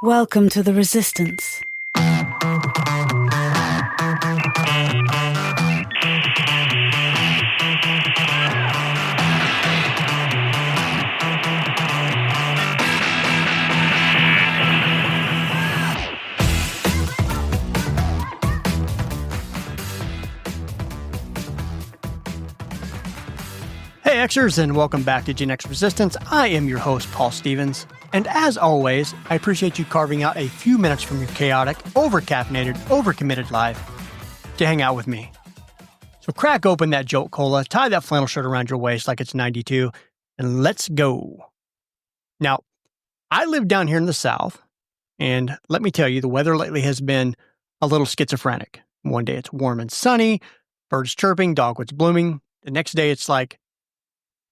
Welcome to the Resistance. Hey Xers, and welcome back to Gen X Resistance. I am your host, Paul Stevens, and as always, I appreciate you carving out a few minutes from your chaotic, over-caffeinated, overcommitted life to hang out with me. So crack open that Jolt Cola, tie that flannel shirt around your waist like it's 92, and let's go. Now, I live down here in the South, and let me tell you, the weather lately has been a little schizophrenic. One day it's warm and sunny, birds chirping, dogwoods blooming. The next day it's like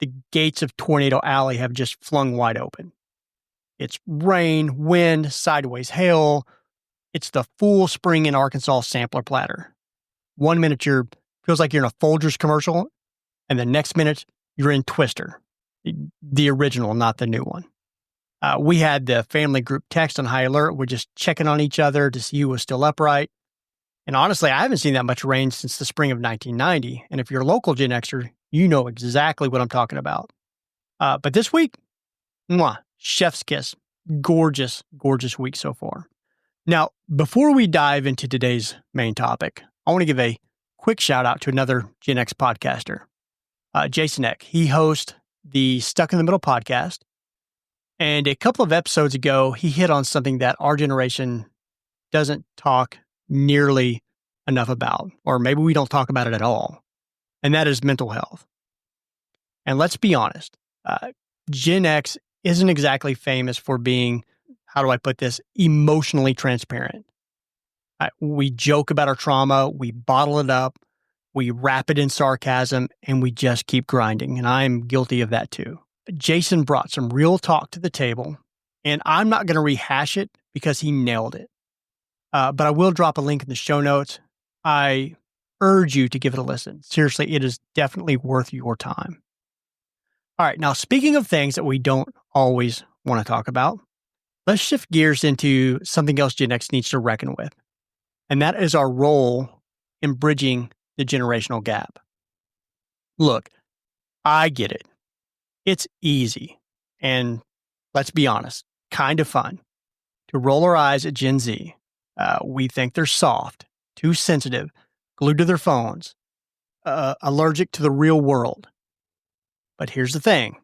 the gates of Tornado Alley have just flung wide open. It's rain, wind, sideways hail. It's the full spring in Arkansas sampler platter. 1 minute feels like you're in a Folgers commercial, and the next minute you're in Twister, the original, not the new one. We had the family group text on high alert. We're just checking on each other to see who was still upright. And honestly, I haven't seen that much rain since the spring of 1990. And if you're a local Gen Xer, you know exactly what I'm talking about. But this week, chef's kiss. Gorgeous, gorgeous week so far. Now, before we dive into today's main topic, I want to give a quick shout out to another Gen X podcaster, Jason Eck. He hosts the Stuck in the Middle podcast. And a couple of episodes ago, he hit on something that our generation doesn't talk nearly enough about, or maybe we don't talk about it at all. And that is mental health. And let's be honest, Gen X isn't exactly famous for being, how do I put this, emotionally transparent. We joke about our trauma, we bottle it up, we wrap it in sarcasm, and we just keep grinding. And I'm guilty of that too. Jason brought some real talk to the table, and I'm not going to rehash it because he nailed it. But I will drop a link in the show notes. I urge you to give it a listen. Seriously, it is definitely worth your time. All right, now speaking of things that we don't always want to talk about, let's shift gears into something else Gen X needs to reckon with, and that is our role in bridging the generational gap. Look, I get it. It's easy, and let's be honest, kind of fun to roll our eyes at Gen Z. We think they're soft, too sensitive, glued to their phones, allergic to the real world. But here's the thing.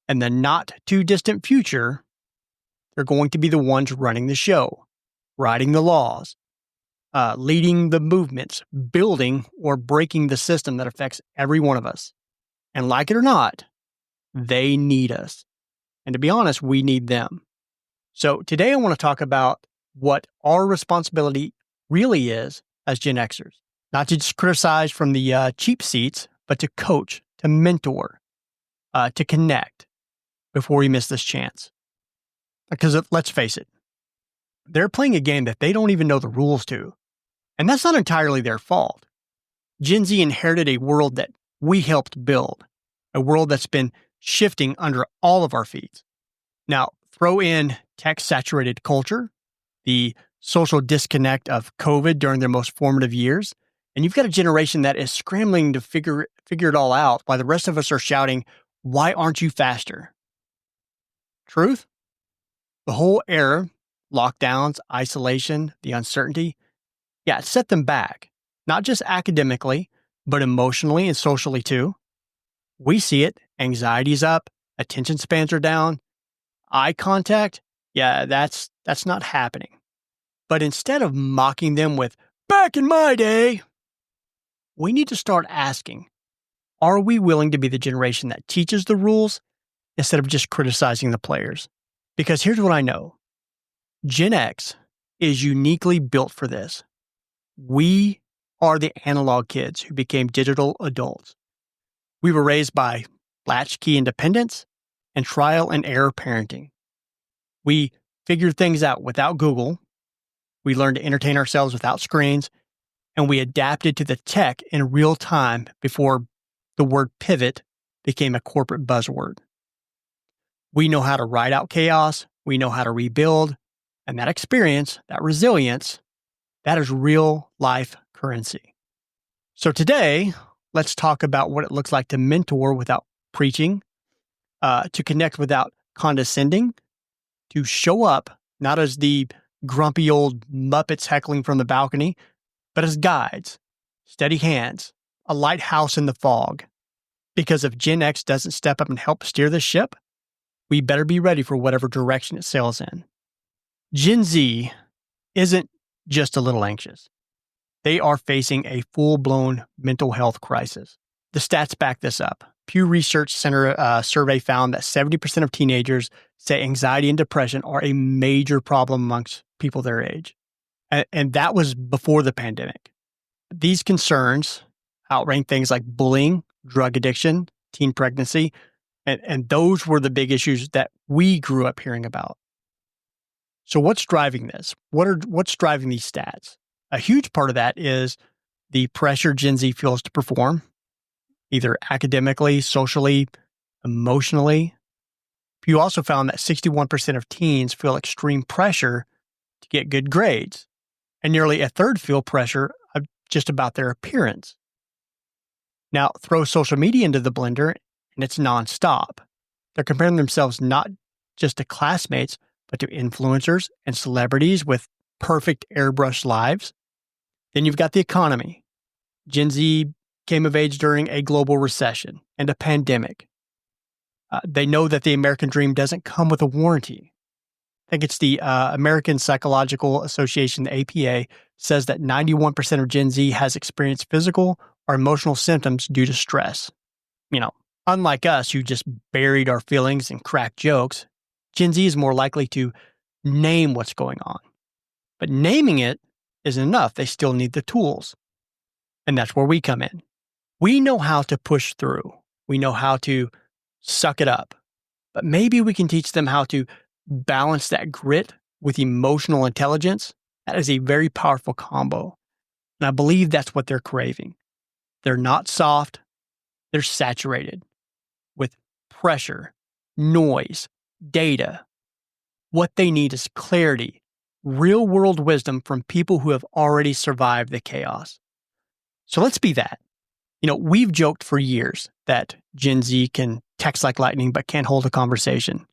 In the not too distant future, they're going to be the ones running the show, writing the laws, leading the movements, building or breaking the system that affects every one of us. And like it or not, they need us. And to be honest, we need them. So today I want to talk about what our responsibility really is as Gen Xers. Not to just criticize from the cheap seats, but to coach, to mentor, to connect before we miss this chance. Because let's face it, they're playing a game that they don't even know the rules to. And that's not entirely their fault. Gen Z inherited a world that we helped build, a world that's been shifting under all of our feet. Now, throw in tech-saturated culture, the social disconnect of COVID during their most formative years, and you've got a generation that is scrambling to figure it all out while the rest of us are shouting, "Why aren't you faster?" Truth? The whole era, lockdowns, isolation, the uncertainty, it set them back, not just academically, but emotionally and socially too. We see it. Anxiety's up, attention spans are down, eye contact, that's not happening. But instead of mocking them with, "Back in my day," we need to start asking, are we willing to be the generation that teaches the rules instead of just criticizing the players? Because here's what I know. Gen X is uniquely built for this. We are the analog kids who became digital adults. We were raised by latchkey independence and trial and error parenting. We figured things out without Google. We learned to entertain ourselves without screens, and we adapted to the tech in real time before the word pivot became a corporate buzzword. We know how to ride out chaos. We know how to rebuild. And that experience, that resilience, that is real life currency. So today, let's talk about what it looks like to mentor without preaching, to connect without condescending, to show up not as the grumpy old Muppets heckling from the balcony, but as guides, steady hands, a lighthouse in the fog. Because if Gen X doesn't step up and help steer the ship, we better be ready for whatever direction it sails in. Gen Z isn't just a little anxious. They are facing a full-blown mental health crisis. The stats back this up. Pew Research Center survey found that 70% of teenagers say anxiety and depression are a major problem amongst people their age. And that was before the pandemic. These concerns outrank things like bullying, drug addiction, teen pregnancy, and those were the big issues that we grew up hearing about. So what's driving this? What's driving these stats? A huge part of that is the pressure Gen Z feels to perform, either academically, socially, emotionally. Pew also found that 61% of teens feel extreme pressure to get good grades, and nearly a third feel pressure just about their appearance. Now, throw social media into the blender, and it's nonstop. They're comparing themselves not just to classmates, but to influencers and celebrities with perfect airbrushed lives. Then you've got the economy. Gen Z came of age during a global recession and a pandemic. They know that the American dream doesn't come with a warranty. I think it's the American Psychological Association, the APA, says that 91% of Gen Z has experienced physical or emotional symptoms due to stress. Unlike us who just buried our feelings and cracked jokes, Gen Z is more likely to name what's going on. But naming it isn't enough. They still need the tools. And that's where we come in. We know how to push through. We know how to suck it up. But maybe we can teach them how to balance that grit with emotional intelligence. That is a very powerful combo. And I believe that's what they're craving. They're not soft. They're saturated with pressure, noise, data. What they need is clarity, real-world wisdom from people who have already survived the chaos. So let's be that. We've joked for years that Gen Z can text like lightning but can't hold a conversation.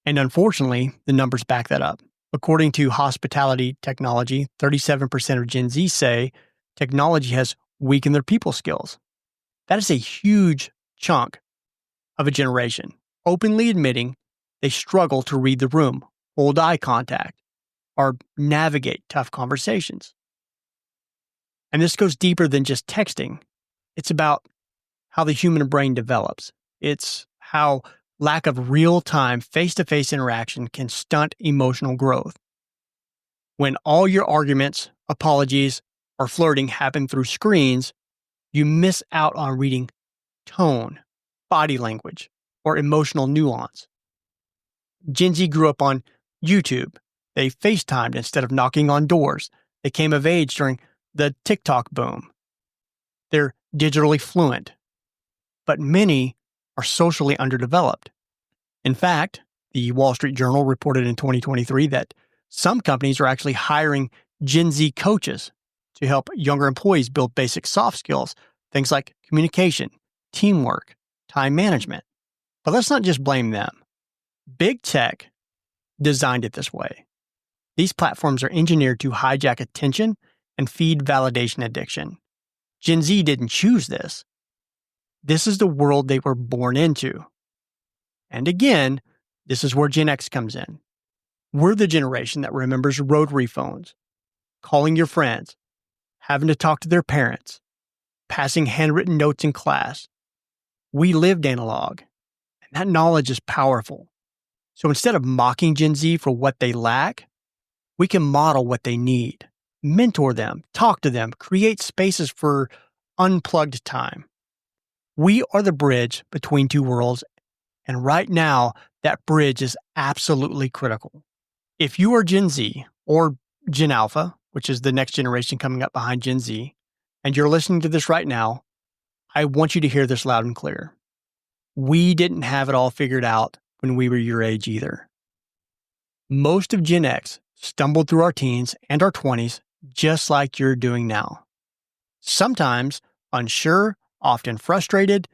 And unfortunately, the numbers back that up. According to Hospitality Technology, 37% of Gen Z say technology has weakened their people skills. That is a huge chunk of a generation, openly admitting they struggle to read the room, hold eye contact, or navigate tough conversations. And this goes deeper than just texting. It's about how the human brain develops. It's how lack of real-time, face-to-face interaction can stunt emotional growth. When all your arguments, apologies, or flirting happen through screens, you miss out on reading tone, body language, or emotional nuance. Gen Z grew up on YouTube. They FaceTimed instead of knocking on doors. They came of age during the TikTok boom. They're digitally fluent, but many are socially underdeveloped. In fact, the Wall Street Journal reported in 2023 that some companies are actually hiring Gen Z coaches to help younger employees build basic soft skills, things like communication, teamwork, time management. But let's not just blame them. Big tech designed it this way. These platforms are engineered to hijack attention and feed validation addiction. Gen Z didn't choose this. This is the world they were born into. And again, this is where Gen X comes in. We're the generation that remembers rotary phones, calling your friends, having to talk to their parents, passing handwritten notes in class. We lived analog, and that knowledge is powerful. So instead of mocking Gen Z for what they lack, we can model what they need, mentor them, talk to them, create spaces for unplugged time. We are the bridge between two worlds, and right now, that bridge is absolutely critical. If you are Gen Z or Gen Alpha, which is the next generation coming up behind Gen Z, and you're listening to this right now, I want you to hear this loud and clear. We didn't have it all figured out when we were your age either. Most of Gen X stumbled through our teens and our 20s just like you're doing now. Sometimes unsure, often frustrated,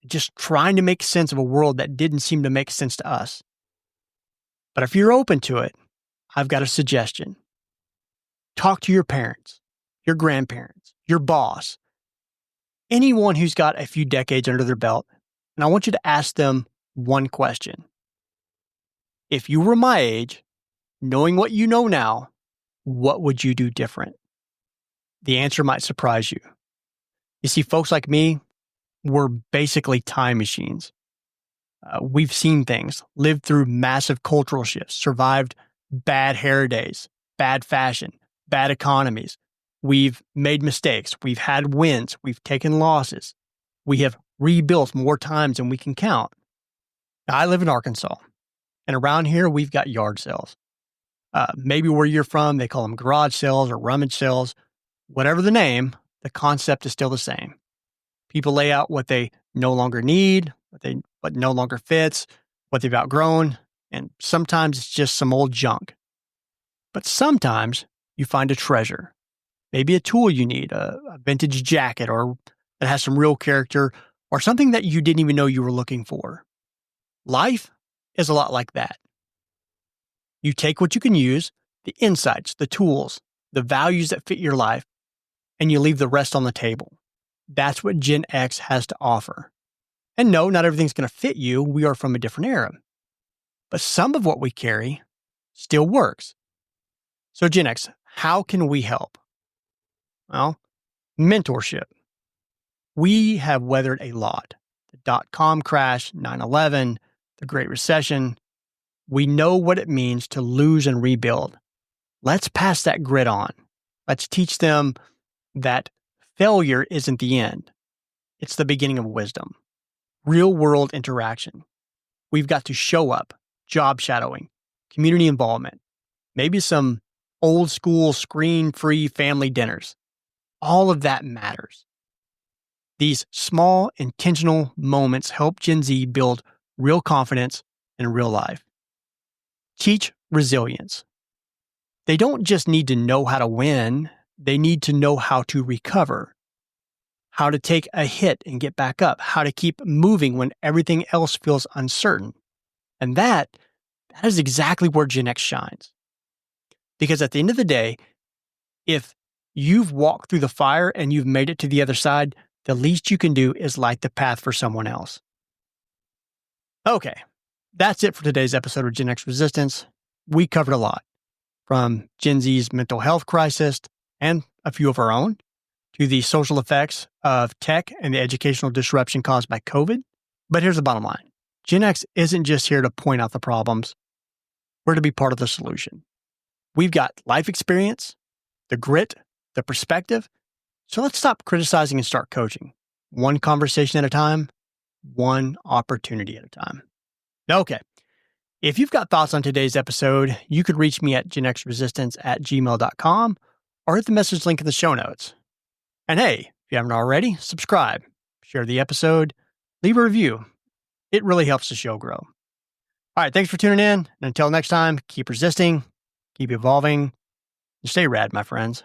just trying to make sense of a world that didn't seem to make sense to us. But if you're open to it, I've got a suggestion. Talk to your parents, your grandparents, your boss, anyone who's got a few decades under their belt, and I want you to ask them one question. If you were my age, knowing what you know now, what would you do different? The answer might surprise you. You see, folks like me, we're basically time machines. We've seen things, lived through massive cultural shifts, survived bad hair days, bad fashion, bad economies. We've made mistakes. We've had wins. We've taken losses. We have rebuilt more times than we can count. Now, I live in Arkansas, and around here, we've got yard sales. Maybe where you're from, they call them garage sales or rummage sales. Whatever the name, the concept is still the same. People lay out what they no longer need, what no longer fits, what they've outgrown, and sometimes it's just some old junk. But sometimes you find a treasure, maybe a tool you need, a vintage jacket or that has some real character, or something that you didn't even know you were looking for. Life is a lot like that. You take what you can use, the insights, the tools, the values that fit your life, and you leave the rest on the table. That's what Gen X has to offer. And no, not everything's going to fit you. We are from a different era. But some of what we carry still works. So Gen X, how can we help? Well, mentorship. We have weathered a lot. The dot-com crash, 9/11, the Great Recession. We know what it means to lose and rebuild. Let's pass that grit on. Let's teach them that failure isn't the end. It's the beginning of wisdom. Real-world interaction. We've got to show up, job shadowing, community involvement, maybe some old-school screen-free family dinners. All of that matters. These small, intentional moments help Gen Z build real confidence in real life. Teach resilience. They don't just need to know how to win, they need to know how to recover, how to take a hit and get back up, how to keep moving when everything else feels uncertain. And that is exactly where Gen X shines. Because at the end of the day, if you've walked through the fire and you've made it to the other side, the least you can do is light the path for someone else. Okay, that's it for today's episode of Gen X Resistance. We covered a lot, from Gen Z's mental health crisis and a few of our own, to the social effects of tech and the educational disruption caused by COVID. But here's the bottom line. Gen X isn't just here to point out the problems. We're to be part of the solution. We've got life experience, the grit, the perspective. So let's stop criticizing and start coaching. One conversation at a time, one opportunity at a time. Okay. If you've got thoughts on today's episode, you could reach me at genxresistance@gmail.com or hit the message link in the show notes. And hey, if you haven't already, subscribe, share the episode, leave a review. It really helps the show grow. All right, thanks for tuning in. And until next time, keep resisting, keep evolving, and stay rad, my friends.